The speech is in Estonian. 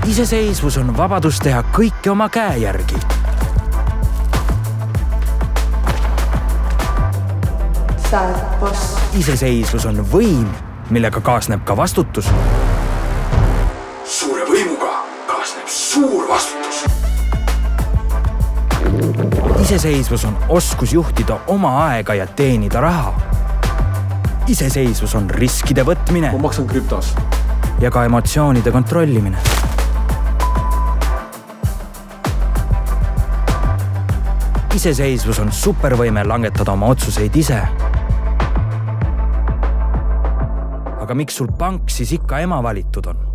Iseseisvus on vabadus teha kõike oma käe järgi. Sa oled boss. Iseseisvus on võim, millega kaasneb ka vastutus. Suure võimuga kaasneb suur vastutus. Iseseisvus on oskus juhtida oma aega ja teenida raha. Iseseisvus on riskide võtmine. Ma maksan krüptos. Ja ka emotsioonide kontrollimine. Iseseisvus on supervõime langetada oma otsuseid ise. Aga miks sul pank siis ikka ema valitud on?